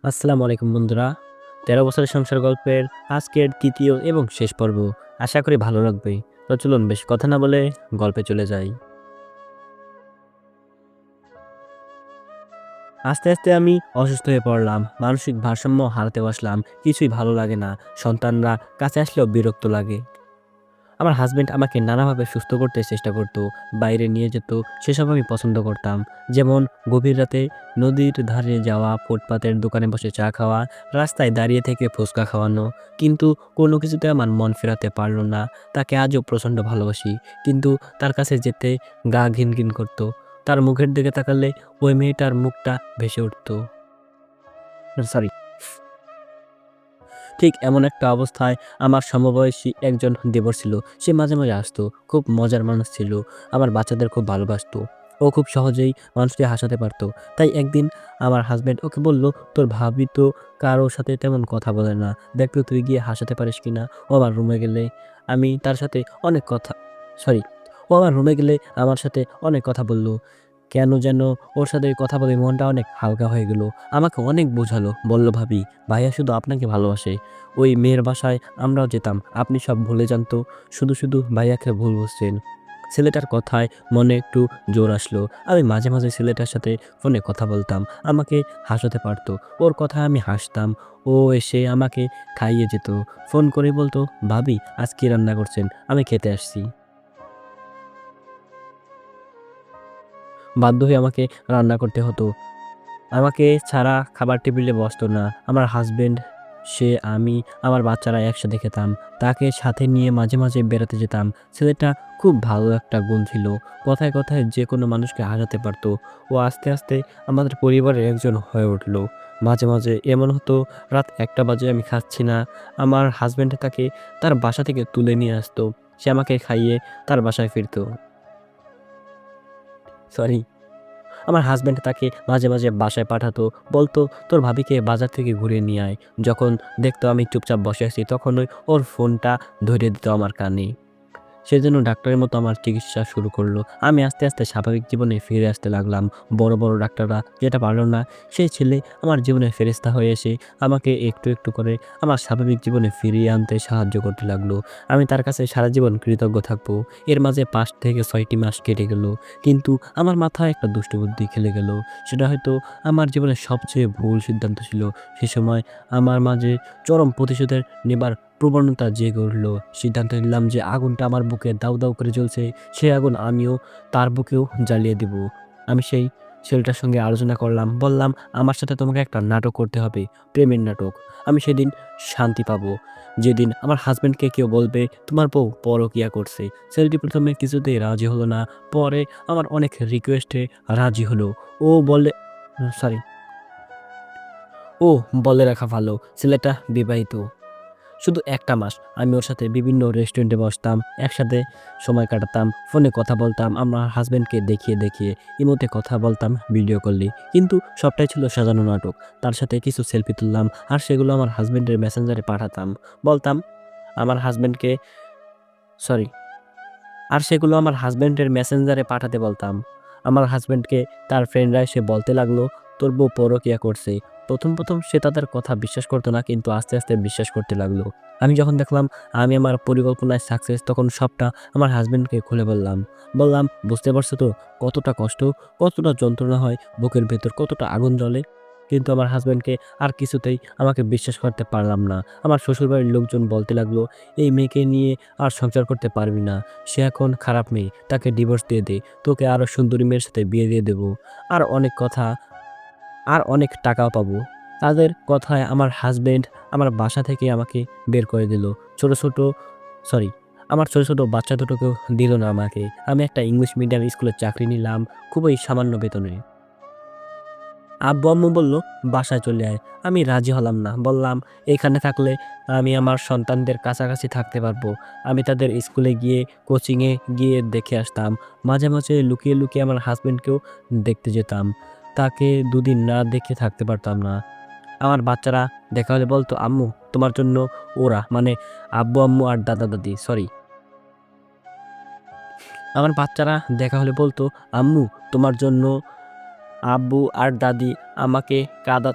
আসসালামু আলাইকুম বন্ধুরা। ১৩ বছরের সংসার গল্পের আজকের ৩য় এবং শেষ পর্ব। আশা করি ভালো লাগবে। তো চলুন বেশি কথা না বলে গল্পে চলে যাই। আস্তে আমি অসুস্থ হয়ে পড়লাম। মানসিক ভারসাম্য হারাতে বসলাম। কিছুই ভালো লাগে না। সন্তানরা কাছে আসলেও বিরক্ত লাগে। আমার হাসব্যান্ড আমাকে নানাভাবে সুস্থ করতে চেষ্টা করত। বাইরে নিয়ে যেত, সেসব আমি পছন্দ করতাম। যেমন গভীর রাতে নদীর ধারে যাওয়া, ফুটপাতের দোকানে বসে চা খাওয়া, রাস্তায় দাঁড়িয়ে থেকে ফুচকা খাওয়ানো। কিন্তু কোনো কিছুতে আমার মন ফেরাতে পারল না। তাকে আজও প্রচণ্ড ভালোবাসি। কিন্তু তার কাছে যেতে গা ঘিনঘিন করত। তার মুখের দিকে তাকালে ওই মেয়েটার মুখটা ভেসে উঠত। সরি। ঠিক এমন একটা অবস্থায় আমার সমবয়সী একজন দেবর ছিল। সে মাঝে আসতো। খুব মজার মানুষ ছিল। আমার বাচ্চাদের খুব ভালোবাসতো। ও খুব সহজেই মানুষকে হাসাতে পারত। তাই একদিন আমার হাসব্যান্ড ওকে বলল, "তোর ভাবি তো কারো সাথে তেমন কথা বলে না। দেখ তো তুই গিয়ে হাসাতে পারিস কিনা?" ও আমার রুমে গেলে আমি তার সাথে অনেক কথা সরি ও আমার রুমে গেলে আমার সাথে অনেক কথা বলল। কেন যেন ওর সাথে কথা বলে মনটা অনেক হালকা হয়ে গেল। আমাকে অনেক বোঝালো। বলল, "ভাবি, ভাইয়া শুধু আপনাকে ভালোবাসে। ওই মেয়ের বাসায় আমরাও যেতাম। আপনি সব ভুলে যান তো। শুধু ভাইয়াকে ভুল বুঝছেন।" ছেলেটার কথায় মনে একটু জোর আসলো। আমি মাঝে ছেলেটার সাথে ফোনে কথা বলতাম। আমাকে হাসাতে পারত। ওর কথায় আমি হাসতাম। ও এসে আমাকে খাইয়ে যেত। ফোন করে বলত, "ভাবি, আজ কি রান্না করছেন? আমি খেতে আসছি।" বাধ্য হয়ে আমাকে রান্না করতে হতো। আমাকে ছাড়া খাবার টেবিলে বসতো না। আমার হাসব্যান্ড, সে, আমি, আমার বাচ্চারা একসাথে খেতাম। তাকে সাথে নিয়ে মাঝে বেড়াতে যেতাম। ছেলেটা খুব ভালো একটা গুণ ছিল। কথায় যেকোনো মানুষকে হারাতে পারত। ও আস্তে আমাদের পরিবারের একজন হয়ে উঠল। মাঝে এমন হতো, রাত ১টা বাজে আমি খাচ্ছি না। আমার হাসব্যান্ড তাকে তার বাসা থেকে তুলে নিয়ে আসতো। সে আমাকে খাইয়ে তার বাসায় ফিরত। সরি। আমার হাসব্যান্ড তাকে মাঝে বাসায় পাঠাতো। বলতো, "তোর ভাবিকে বাজার থেকে ঘুরিয়ে নিয়ে আয়।" যখন দেখতো আমি চুপচাপ বসে আছি তখনই ওর ফোনটা ধরিয়ে দিত আমার কানে। সেজন্য ডাক্তারের মতো আমার চিকিৎসা শুরু করলো। আমি আস্তে স্বাভাবিক জীবনে ফিরে আসতে লাগলাম। বড় ডাক্তাররা যেটা পারল না, সেই ছেলে আমার জীবনে ফেরেশতা হয়ে এসে আমাকে একটু করে আমার স্বাভাবিক জীবনে ফিরিয়ে আনতে সাহায্য করতে লাগলো। আমি তার কাছে সারা জীবন কৃতজ্ঞ থাকবো। এর মাঝে ৫ থেকে ৬ টি মাস কেটে গেল। কিন্তু আমার মাথায় একটা দুষ্ট বুদ্ধি খেলে গেল। সেটা হয়তো আমার জীবনের সবচেয়ে ভুল সিদ্ধান্ত ছিল। সে সময় আমার মাঝে চরম প্রতিশোধের নেবার প্রবণতা জেগে উঠল। সিদ্ধান্ত নিলাম যে আগুনটা আমার বুকে দাউ করে জ্বলছে, সেই আগুন আমিও তার বুকেও জ্বালিয়ে দিব। আমি সেই ছেলেটার সঙ্গে আলোচনা করলাম। বললাম, "আমার সাথে তোমাকে একটা নাটক করতে হবে, প্রেমের নাটক। আমি সেদিন শান্তি পাবো। যেদিন আমার হাসব্যান্ডকে কেউ বলবে, 'তোমার বউ পরকিয়া করছে।'" ছেলেটি ১ম এ কিছুতেই রাজি হলো না। পরে আমার অনেক রিকোয়েস্টে রাজি হলো। ও বলে সরি ও বলে রাখা ভালো, ছেলেটা বিবাহিত। শুধু ১ টা মাস আমি ওর সাথে বিভিন্ন রেস্টুরেন্টে বসতাম, একসাথে সময় কাটাতাম, ফোনে কথা বলতাম, আমার হাসব্যান্ডকে দেখিয়ে ইমোতে কথা বলতাম ভিডিও কলে। কিন্তু সবটাই ছিল সাজানো নাটক। তার সাথে কিছু সেলফি তুললাম আর সেগুলো আমার হাসব্যান্ডের মেসেঞ্জারে পাঠাতাম। বলতাম আমার হাসব্যান্ডকে সরি আর সেগুলো আমার হাসব্যান্ডের মেসেঞ্জারে পাঠাতে বলতাম। আমার হাসব্যান্ডকে তার ফ্রেন্ডরা এসে বলতে লাগলো, "তোর বউ পরকিয়া করছে।" ১ম সে তাদের কথা বিশ্বাস করত না, কিন্তু আস্তে বিশ্বাস করতে লাগলো। আমি যখন দেখলাম আমি আমার পরিকল্পনায় সাকসেস, তখন সবটা আমার হাসব্যান্ডকে খুলে বললাম। বললাম, "বুঝতে পারছো তো কতটা কষ্ট, কতটা যন্ত্রণা হয়, বুকের ভেতর কতটা আগুন জ্বলে?" কিন্তু আমার হাসব্যান্ডকে আর কিছুতেই আমাকে বিশ্বাস করতে পারলাম না। আমার শ্বশুরবাড়ির লোকজন বলতে লাগলো, "এই মেয়েকে নিয়ে আর সংসার করতে পারবি না। সে এখন খারাপ মেয়ে। তাকে ডিভোর্স দিয়ে দে। তোকে আরো সুন্দরী মেয়ের সাথে বিয়ে দিয়ে দেব। আর অনেক কথা, আর অনেক টাকাও পাবো।" তাদের কথায় আমার হাসব্যান্ড আমার বাসা থেকে আমাকে বের করে দিল। ছোট, ছোট সরি আমার ছোট বাচ্চা দুটোকেও দিল না আমাকে। আমি একটা ইংলিশ মিডিয়াম স্কুলে চাকরি নিলাম খুবই সামান্য বেতনে। আব্বু-আম্মু বলল, "বাসায় চলে আয়।" আমি রাজি হলাম না। বললাম, "এখানে থাকলে আমি আমার সন্তানদের কাছাকাছি থাকতে পারবো।" আমি তাদের স্কুলে গিয়ে, কোচিংয়ে গিয়ে দেখে আসতাম। মাঝে লুকিয়ে আমার হাসব্যান্ডকেও দেখতে যেতাম। তাকে ২ দিন না দেখে থাকতে পারতাম না। আমার বাচ্চারা দেখা হলে বলত, "আম্মু, তোমার জন্য ওরা" মানে আব্বু-আম্মু আর দাদা-দাদি সরি। আমার বাচ্চারা দেখা হলে বলত, "আম্মু, তোমার জন্য আব্বু আর দাদি আমাকে কাঁদা"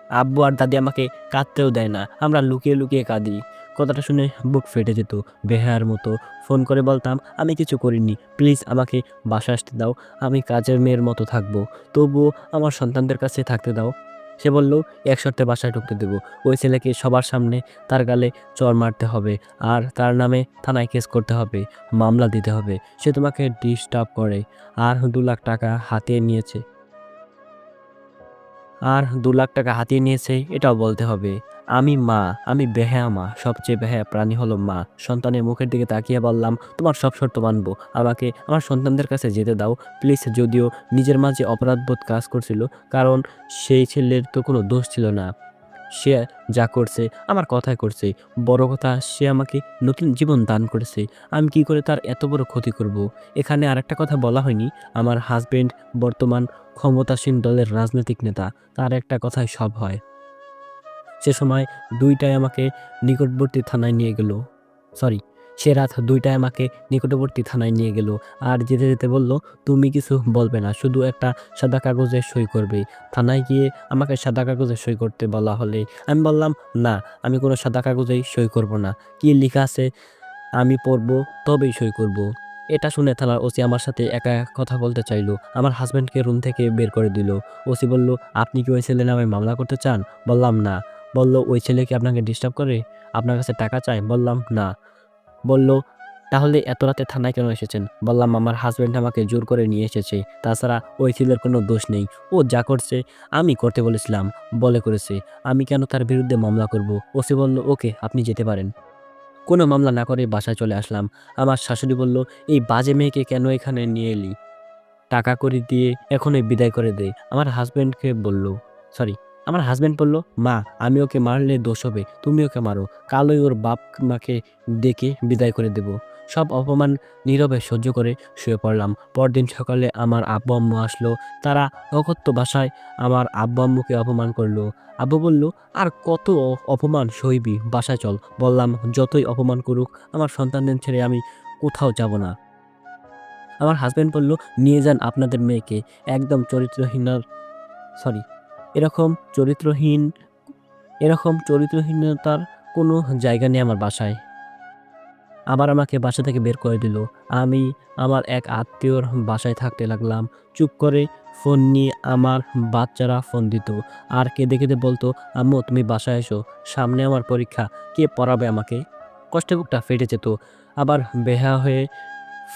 আব্বু আর দাদি আমাকে কাঁদতেও দেয় না। আমরা লুকিয়ে, লুকিয়ে কাঁদি। কথাটা শুনে বুক ফেটে যেত। বেহায়ার মতো ফোন করে বলতাম, "আমি কিছু করিনি। প্লিজ আমাকে বাসায় আসতে দাও। আমি কাজের মেয়ের মতো থাকবো। তবুও আমার সন্তানদের কাছে থাকতে দাও।" সে বলল, "এক শর্তে বাসায় ঢুকতে দেবো। ওই ছেলেকে সবার সামনে তার গালে চড় মারতে হবে। আর তার নামে থানায় কেস করতে হবে, মামলা দিতে হবে। সে তোমাকে ডিস্টার্ব করে। আর ৳2,00,000 হাতিয়ে নিয়েছে। হাতিয়ে নিয়েছে এটাও বলতে হবে। আমি মা, আমি বেহায়া মা। সবচেয়ে বেহায়া প্রাণী হলো মা।" সন্তানের মুখের দিকে তাকিয়ে বললাম, "তোমার সব শর্ত মানব। আমাকে আমার সন্তানদের কাছে যেতে দাও প্লিজ।" যদিও নিজের মাঝে অপরাধবোধ কাজ করছিল। কারণ সেই ছেলের তো কোনো দোষ ছিল না। সে যা করছে আমার কথায় করছে। বড় কথা, সে আমাকে নতুন জীবন দান করেছে। আমি কি করে তার এত বড় ক্ষতি করব? এখানে আরেকটা কথা বলা হয়নি। আমার হাসব্যান্ড বর্তমান ক্ষমতাসীন দলের রাজনৈতিক নেতা। তার একটা কথায় সব হয়। সে সময় ২ টায় আমাকে নিকটবর্তী থানায় নিয়ে গেল। সরি, সে রাত ২ টায় আমাকে নিকটবর্তী থানায় নিয়ে গেল। আর যেতে, যেতে বলল, "তুমি কিছু বলবে না। শুধু একটা সাদা কাগজে সই করবে।" থানায় গিয়ে আমাকে সাদা কাগজে সই করতে বলা হলে আমি বললাম, "না, আমি কোনো সাদা কাগজেই সই করব না। কি লিখা আছে আমি পড়ব, তবেই সই করব।" এটা শুনে থানার ওসি আমার সাথে একা কথা বলতে চাইল। আমার হাসব্যান্ডকে রুম থেকে বের করে দিল। ওসি বলল, "আপনি কি ওই ছেলের নামে মামলা করতে চান?" বললাম, "না।" বলল, "ওই ছেলে কি আপনাকে ডিস্টার্ব করে? আপনার কাছে টাকা চায়?" বললাম, "না।" বলল, "তাহলে এত রাতে থানায় কেন এসেছেন?" বললাম, "আমার হাসব্যান্ড আমাকে জোর করে নিয়ে এসেছে। তাছাড়া ওই ছেলের কোনো দোষ নেই। ও যা করছে আমি করতে বলেছিলাম বলে করেছে। আমি কেন তার বিরুদ্ধে মামলা করব?" ওসি বলল, "ওকে, আপনি যেতে পারেন।" কোনো মামলা না করে বাসায় চলে আসলাম। আমার শাশুড়ি বলল, "এই বাজে মেয়েকে কেন এখানে নিয়ে এলি? টাকা কড়ি দিয়ে এখনই বিদায় করে দে।" সরি, আমার হাসব্যান্ড বলল, "মা, আমি ওকে মারলে দোষ হবে। তুমি ওকে মারো। কালই ওর বাপ মাকে ডেকে বিদায় করে দেব।" সব অপমান নীরবে সহ্য করে শুয়ে পড়লাম। পরদিন সকালে আমার আব্বু-আম্মু আসলো। তারা অকথ্য ভাষায় আমার আব্বু-আম্মুকে অপমান করল। আব্বু বলল, "আর কত অপমান সইবি? বাসায় চল।" বললাম, "যতই অপমান করুক, আমার সন্তানদের ছেড়ে আমি কোথাও যাব না।" আমার হাসব্যান্ড বলল, "নিয়ে যান আপনাদের মেয়েকে। একদম চরিত্রহীনার সরি এরকম চরিত্রহীন চরিত্রহীনতার কোনো জায়গা নেই আমার বাসায়।" আবার আমাকে বাসা থেকে বের করে দিল। আমি আমার এক আত্মীয়র বাসায় থাকতে লাগলাম। চুপ করে ফোন নিয়ে আমার বাচ্চারা ফোন দিত। আর কেঁদে, কেঁদে বলতো, "আম্মু, তুমি বাসায় এসো। সামনে আমার পরীক্ষা। কে পড়াবে আমাকে?" কষ্টে বুকটা ফেটে যেত। আবার বেহায়া হয়ে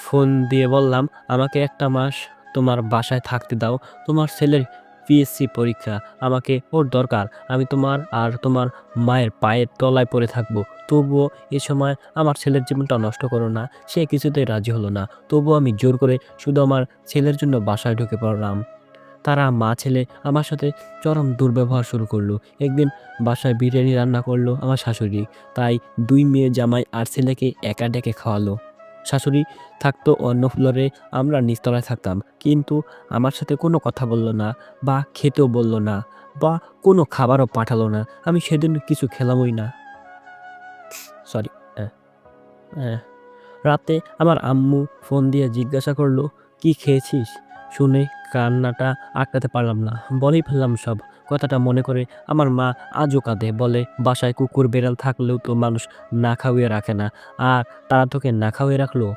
ফোন দিয়ে বললাম, "আমাকে ১ টা মাস তোমার বাসায় থাকতে দাও। তোমার ছেলের পিএসসি পরীক্ষা। আমাকে ওর দরকার। আমি তোমার আর তোমার মায়ের পায়ের তলায় পড়ে থাকবো। তবুও এ সময় আমার ছেলের জীবনটা নষ্ট করো না।" সে কিছুতেই রাজি হলো না। তবুও আমি জোর করে শুধু আমার ছেলের জন্য বাসায় ঢুকে পড়লাম। তারা মা-ছেলে আমার সাথে চরম দুর্ব্যবহার শুরু করলো। একদিন বাসায় বিরিয়ানি রান্না করলো আমার শাশুড়ি। তাই ২ মেয়ে জামাই আর ছেলেকে একা ডেকে খাওয়ালো। শাশুড়ি থাকতো অন্য ফ্লোরে, আমরা নিচতলায় থাকতাম। কিন্তু আমার সাথে কোনো কথা বলল না বা খেতেও বলল না বা কোনো খাবারও পাঠালো না। আমি সেদিন কিছু খেলামই না। সরি। অ্যা অ্যা রাতে আমার আম্মু ফোন দিয়ে জিজ্ঞাসা করলো, "কি খেয়েছিস?" শুনে কান্নাটা আটকাতে পারলাম না। বলেই ফেললাম সব। কথাটা মনে করে আমার মা আজও কাঁদে। বলে, "বাসায় কুকুর বেড়াল থাকলেও তো মানুষ না খাওয়িয়ে রাখে না। আর তারা তোকে না খাওয়িয়ে রাখলো?"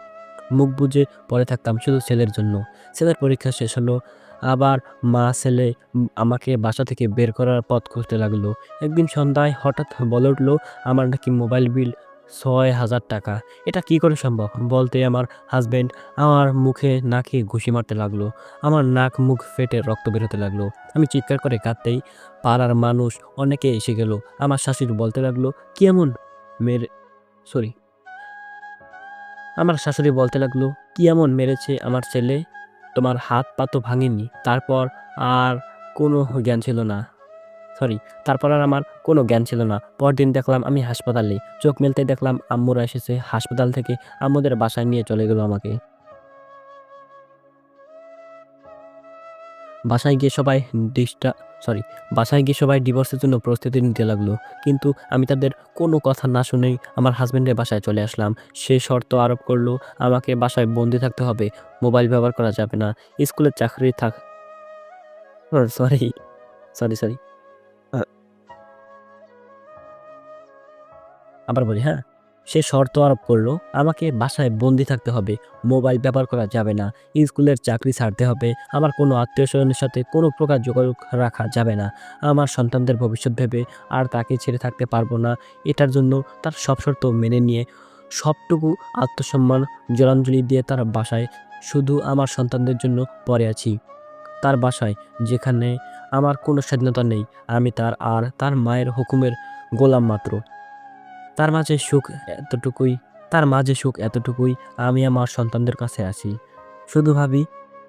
মুখ বুজে পড়ে থাকতাম শুধু ছেলের জন্য। ছেলের পরীক্ষা শেষ হলো। আবার মা-ছেলে আমাকে বাসা থেকে বের করার পথ খুঁজতে লাগলো। একদিন সন্ধ্যায় হঠাৎ বলে উঠল, আমার নাকি মোবাইল বিল ৳৬,০০০। এটা কি করে সম্ভব? বলতেই আমার হাসব্যান্ড আমার মুখে নাকে ঘুষি মারতে লাগলো। আমার নাক মুখ ফেটে রক্ত বেরোতে লাগলো। আমি চিৎকার করে কাঁদতেই পাড়ার মানুষ অনেকে এসে গেল। আমার শাশুড়ি বলতে লাগলো, "কি এমন মেরে" সরি আমার শাশুড়ি বলতে লাগলো, "কি এমন মেরেছে আমার ছেলে? তোমার হাত পা তো ভাঙেনি।" আর কোনো জ্ঞান ছিল না। সরি, তারপর আর আমার কোনো জ্ঞান ছিল না। পরদিন দেখলাম আমি হাসপাতালে। চোখ মেলতেই দেখলাম আম্মুরা এসেছে। হাসপাতাল থেকে আম্মুদের বাসায় নিয়ে চলে গেল আমাকে। বাসায় গিয়ে সবাই ডিসটা সরি, বাসায় গিয়ে সবাই ডিভোর্সের জন্য প্রস্তুতি নিতে লাগলো। কিন্তু আমি তাদের কোনো কথা না শুনেই আমার হাসব্যান্ডের বাসায় চলে আসলাম। সে শর্ত আরোপ করলো, আমাকে বাসায় বন্দি থাকতে হবে। মোবাইল ব্যবহার করা যাবে না। স্কুলের চাকরি থাক সরি, সরি। আবার বলি হ্যাঁ, সে শর্ত আরোপ করলো আমাকে বাসায় বন্দি থাকতে হবে, মোবাইল ব্যবহার করা যাবে না, স্কুলের চাকরি ছাড়তে হবে, আমার কোনো আত্মীয়-স্বজনের সাথে কোনো প্রকার যোগাযোগ রাখা যাবে না। আমার সন্তানদের ভবিষ্যৎ ভেবে আর তাকে ছেড়ে থাকতে পারবো না। এটার জন্য তার সব শর্ত মেনে নিয়ে সবটুকু আত্মসম্মান জলাঞ্জলি দিয়ে তার বাসায় শুধু আমার সন্তানদের জন্য পড়ে আছি। তার বাসায় যেখানে আমার কোনো স্বাধীনতা নেই। আমি তার আর তার মায়ের হুকুমের গোলাম মাত্র। তার মাঝে সুখ এতটুকুই তার মাঝে সুখ এতটুকুই আমি আমার সন্তানদের কাছে আছি। শুধু ভাবি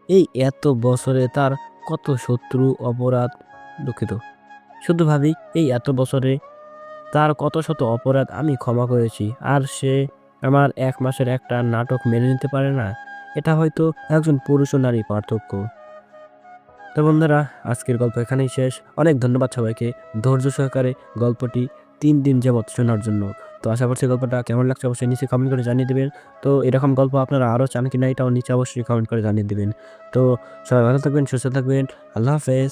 এই এত বছরে তার কত শত্রু, অপরাধ দুঃখিত। শুধু ভাবি এই এত বছরে তার কত শত অপরাধ আমি ক্ষমা করেছি। আর সে আমার ১ মাসের একটা নাটক মেনে নিতে পারে না। এটা হয়তো একজন পুরুষ ও নারী পার্থক্য। তো বন্ধুরা, আজকের গল্প এখানেই শেষ। অনেক ধন্যবাদ সবাইকে ধৈর্য সহকারে গল্পটি ৩ দিন যাবৎ শোনার জন্য। তো আশা করছি গল্পটা কেমন লাগছে অবশ্যই নিচে কমেন্ট করে জানিয়ে দিবেন। তো এরকম গল্প আপনারা আরও চান কিনা এটাও নিচে অবশ্যই কমেন্ট করে জানিয়ে দিবেন। তো সবাই ভালো থাকবেন, সুস্থ থাকবেন। আল্লাহ হাফেজ।